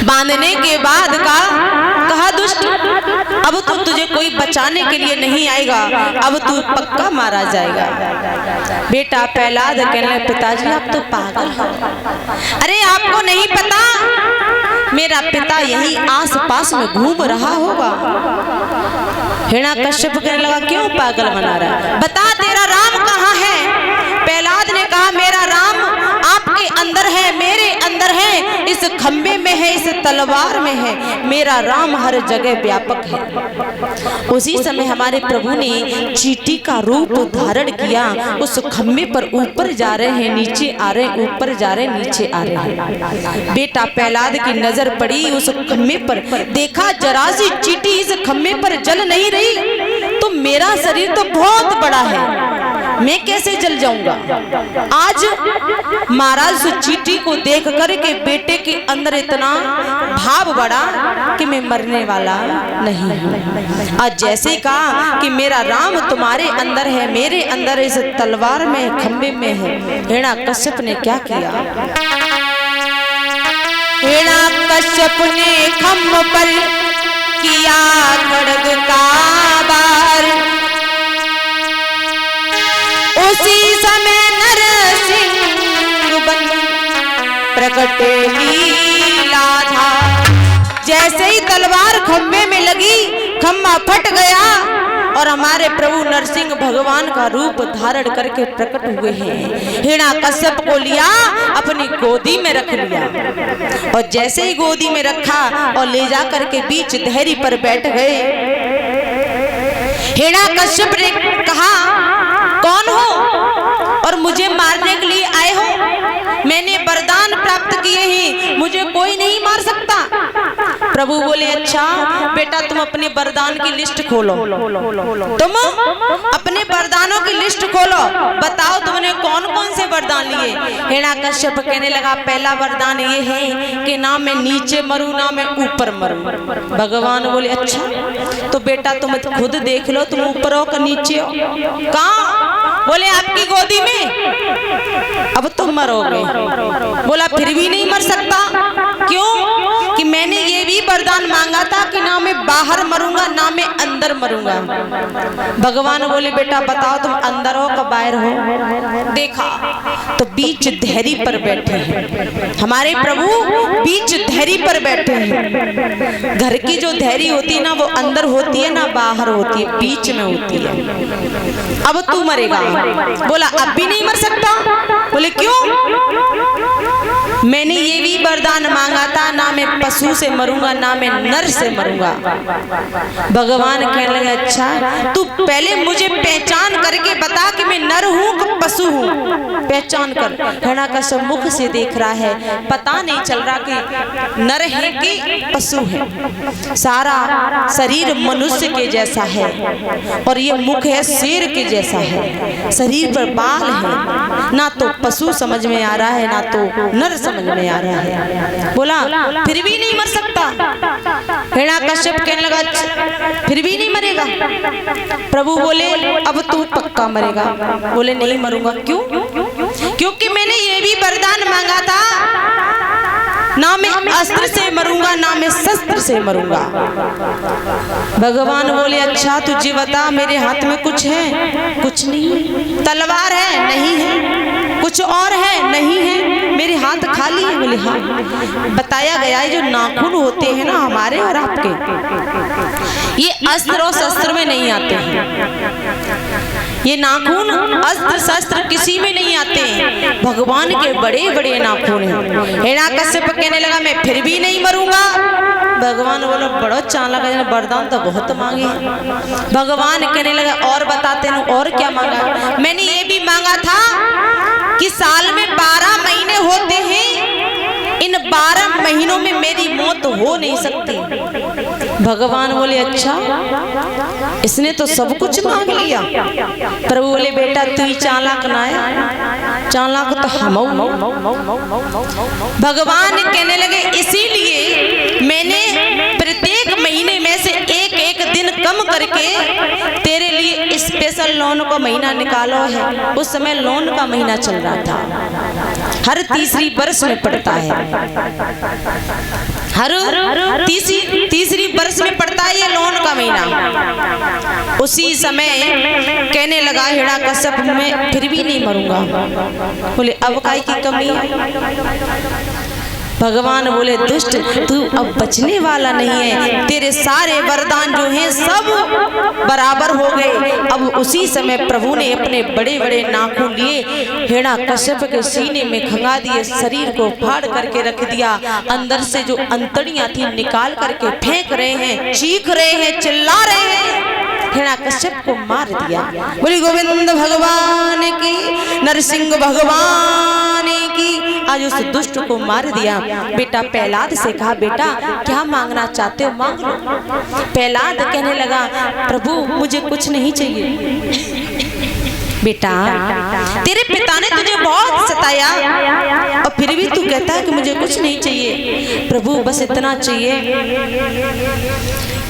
बांधने के बाद कहा दुष्ट, अब तो तुझे कोई बचाने के लिए नहीं आएगा, अब तू पक्का मारा जाएगा। बेटा प्रहलाद कहने, पिताजी आप तो पागल हो, अरे आपको नहीं पता मेरा पिता यही आस पास में घूम रहा होगा। हिरण्यकश्यप कहने लगा, क्यों पागल बना रहा है, बता तेरा राम कहाँ है। प्रहलाद ने कहा, मेरा राम आपके अंदर है, मेरे अंदर है, इस खंबे में है, इस तलवार में है, मेरा राम हर जगह व्यापक है। उसी समय हमारे प्रभु ने चींटी का रूप धारण किया, उस खंबे पर ऊपर जा रहे हैं, नीचे आ रहे हैं, ऊपर जा रहे हैं, नीचे आ रहे हैं। बेटा प्रहलाद की नजर पड़ी उस खंबे पर, देखा जरा सी चींटी इस खंबे पर जल नहीं रही, तो मेरा शरीर तो बहुत बड़ा है, मैं कैसे जल जाऊंगा। आज महाराज उस चींटी को देख कर के बेटे के अंदर इतना भाव बढ़ा कि मैं मरने वाला नहीं हूँ। आज जैसे कहा कि मेरा राम तुम्हारे अंदर है, मेरे अंदर इस तलवार में, खंबे में है। हिरण्यकश्यप ने क्या किया, हिरण्यकश्यप ने खंभ पर किया खड्ग का वार, उसी समय नरसिंह बन प्रकट लीला था। जैसे ही तलवार खंबे में लगी, खंबा फट गया और हमारे प्रभु नरसिंह भगवान का रूप धारण करके प्रकट हुए हैं। हिरण्यकश्यप को लिया, अपनी गोदी में रख लिया, और जैसे ही गोदी में रखा और ले जा करके बीच धैर्य पर बैठ गए। हिरण्यकश्यप ने कहा, कौन हो और मुझे मारने के लिए आए हो, मैंने वरदान प्राप्त किए हैं, मुझे कोई नहीं मार सकता। प्रभु बोले, अच्छा बेटा तुम अपने वरदान की लिस्ट खोलो, तुम अपने वरदानों की लिस्ट खोलो, बताओ तुमने कौन कौन से वरदान लिए। हिरण्यकश्यप कहने लगा, पहला वरदान ये है कि ना मैं नीचे मरूं ना मैं ऊपर मरूं। भगवान बोले, अच्छा तो बेटा तुम खुद देख लो, तुम ऊपर हो कि नीचे हो। कहाँ? बोले आपकी गोदी में, अब तुम मरोगे। बोला फिर भी नहीं मर सकता, क्यों? कि मैंने ये भी वरदान मांगा था कि ना मैं बाहर मरूंगा ना मैं अंदर मरूंगा। भगवान बोले, बेटा बताओ तुम अंदर हो कि बाहर हो। देखा तो बीच धैर्य पर बैठे हैं हमारे प्रभु, बीच धैर्य पर बैठे हैं। घर की जो धैर्य होती है ना, वो अंदर होती है ना बाहर होती है, बीच में होती है। अब तू मरेगा। बोला अब भी नहीं मर सकता। बोले क्यों? मैंने ये भी वरदान मांगा था, ना मैं पशु से मरूंगा ना मैं नर से मरूंगा। भगवान कहने लगे, अच्छा तू पहले मुझे पहचान करके बता कि मैं नर हूँ कि पशु हूँ, पहचान कर। हिरण्यकश्यप मुख से देख रहा है, पता नहीं चल रहा कि नर है कि पशु है। सारा शरीर मनुष्य के जैसा है और ये मुख है शेर के जैसा है, शरीर पर बाल है, ना तो पशु समझ में आ रहा है ना तो नर समझ में आ रहा है। बोला फिर भी नहीं मर सकता। हिरण्यकश्यप कहने लगा, फिर भी नहीं मरेगा। प्रभु बोले, अब तू पक्का मरेगा। बोले नहीं मरूंगा। क्यों? क्योंकि मैंने ये भी वरदान मांगा था, ना मैं अस्त्र से मरूंगा ना मैं शस्त्र से मरूंगा। भगवान बोले, अच्छा तुझे बता मेरे हाथ में कुछ है? कुछ नहीं। तलवार है? नहीं है। कुछ और है? नहीं है। मेरे हाथ खाली है। बोले हाँ। बताया गया है जो नाखून होते हैं ना हमारे और आपके, ये अस्त्र और शस्त्र में नहीं आते हैं। ये नाखून अस्त्र शस्त्र किसी में नहीं आते हैं, भगवान के बड़े बड़े नाखून हैं। हिरण्यकश्यप कहने लगा, मैं फिर भी नहीं मरूंगा। भगवान बोला, बड़ा चालाक है, वरदान तो बहुत मांगे। भगवान कहने लगा, और बताते हैं और क्या मांगा? मैंने ये भी मांगा था कि साल में 12 महीने होते हैं, इन 12 महीनों में मेरी मौत हो नहीं सकती। भगवान बोले, अच्छा इसने तो सब कुछ मांग लिया। प्रभु बोले, बेटा तू ही चालाक ना है, चालाक तो हम। भगवान कहने लगे, इसीलिए मैंने प्रत्येक महीने में से एक एक दिन कम करके तेरे लिए स्पेशल लोन का महीना निकालो है। उस समय लोन का महीना चल रहा था, हर तीसरी वर्ष में पड़ता है। हर तीसरी वर्ष में पड़ता है ये लोन का महीना। उसी समय कहने लगा हिरण्यकश्यप मैं फिर भी नहीं मरूंगा। बोले अब काय की कमी है? भगवान बोले दुष्ट तू अब बचने वाला नहीं है, तेरे सारे वरदान जो हैं सब बराबर हो गए। अब उसी समय प्रभु ने अपने बड़े बड़े नाखून लिए हिरण्यकश्यप के सीने में खंगा दिए, शरीर को फाड़ करके रख दिया। अंदर से जो अंतड़ियां थी निकाल करके फेंक रहे हैं, चीख रहे हैं, चिल्ला रहे हैं, हिरण्यकश्यप को मार दिया। बोली गोविंद भगवान की, नरसिंह भगवान की। आज उस दुष्ट को मार दिया। बेटा प्रहलाद से कहा बेटा क्या मांगना चाहते हो मांग लो। प्रहलाद कहने लगा प्रभु मुझे कुछ नहीं चाहिए। बेटा तेरे पिता ने तुझे बहुत सताया और फिर भी तू कहता है कि मुझे कुछ नहीं चाहिए। प्रभु बस इतना चाहिए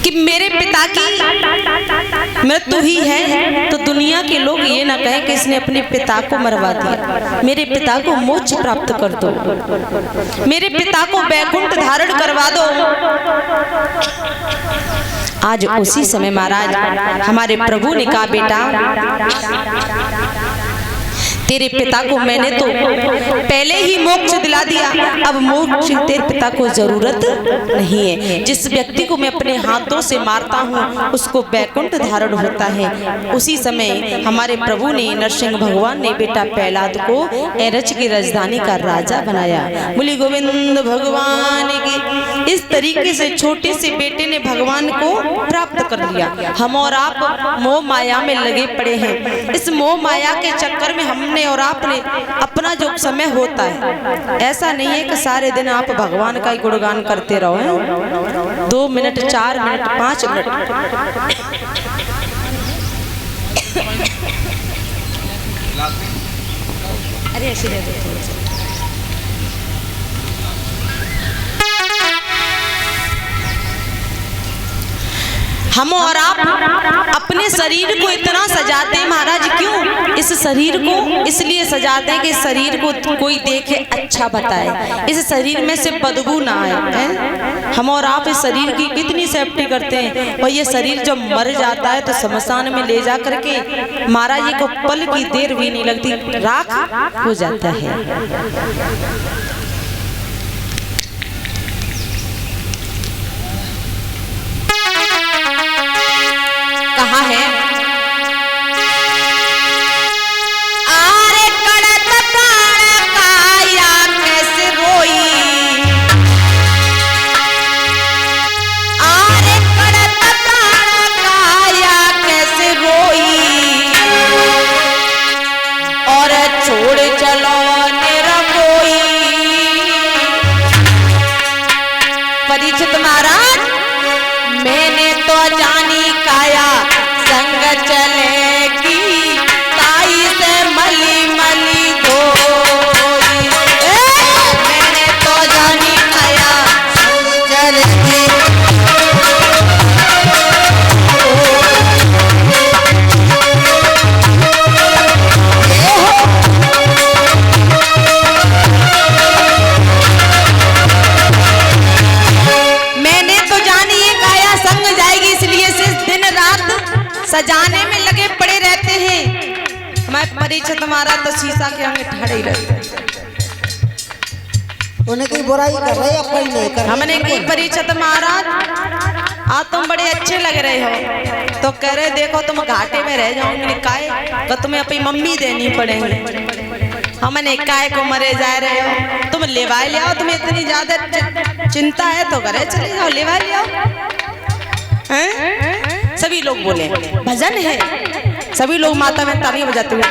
कि मेरे पिता की मृत्यु ही है तो दुनिया के लोग ये ना कहें कि इसने अपने पिता को मरवा दिया। मेरे पिता को मोक्ष प्राप्त कर दो, मेरे पिता को वैकुंठ धारण करवा दो। आज उसी समय महाराज हमारे प्रभु ने कहा बेटा तेरे पिता को मैंने तो पहले ही मोक्ष दिला दिया, अब मोक्ष तेरे पिता को जरूरत नहीं है। जिस व्यक्ति को मैं अपने हाथों से मारता हूँ उसको वैकुंठ धारण होता है। उसी समय हमारे प्रभु ने नरसिंह भगवान ने बेटा प्रहलाद को एरच की राजधानी का राजा बनाया। बोली गोविंद भगवान की। इस तरीके से छोटे से बेटे ने भगवान को प्राप्त कर लिया। हम और आप मोह माया में लगे पड़े हैं। इस मोह माया के चक्कर में हमने और आपने अपना जो समय होता है, ऐसा नहीं है कि सारे दिन आप भगवान का ही गुणगान करते रहो। 2 मिनट 4 मिनट 5 मिनट अरे ऐसे दे दो थोड़ा सा। हम और आप अपने शरीर को इतना सजाते हैं महाराज। क्यों? इस शरीर को इसलिए सजाते हैं कि शरीर को कोई देखे अच्छा बताए, इस शरीर में से बदबू ना आए। हम और आप इस शरीर की कितनी सेफ्टी करते हैं और ये शरीर जब मर जाता है तो शमशान में ले जा करके महाराज को पल की देर भी नहीं लगती, राख हो जाता है। कहाँ है? आरे कड़त प्राण काया कैसे रोई, आरे कड़त प्राण काया कैसे रोई, और छोड़ चलो निरमोई। परीक्षित महाराज मैंने तो जानी काया संग चलेगी, ताई से मली मली धोई। मैंने तो जानी काया संग चलेगी। मैंने तो जानी ये काया संग जाएगी, इसलिए से दिन रात सजाने में लगे पड़े रहते हैं। हमारे परीक्षित हमारा तो शीशा के आगे ठहरे ही रहते। उन्हें कोई बुराई कर रहे हैं नहीं कर। हमने की परीक्षित महाराज आज तुम बड़े अच्छे लग रहे हो, तो कह रहे देखो तुम घाटे में रह जाओगे, काहे तो तुम्हें अपनी मम्मी देनी पड़ेगी। हमने काय को मरे जा रहे हो, तुम लेवाई ले आओ, तुम्हें इतनी ज्यादा चिंता है तो घरे चले जाओ लेवाई ले आओ। सभी लोग बोले भजन है, सभी लोग माता में तालियां बजाते हुए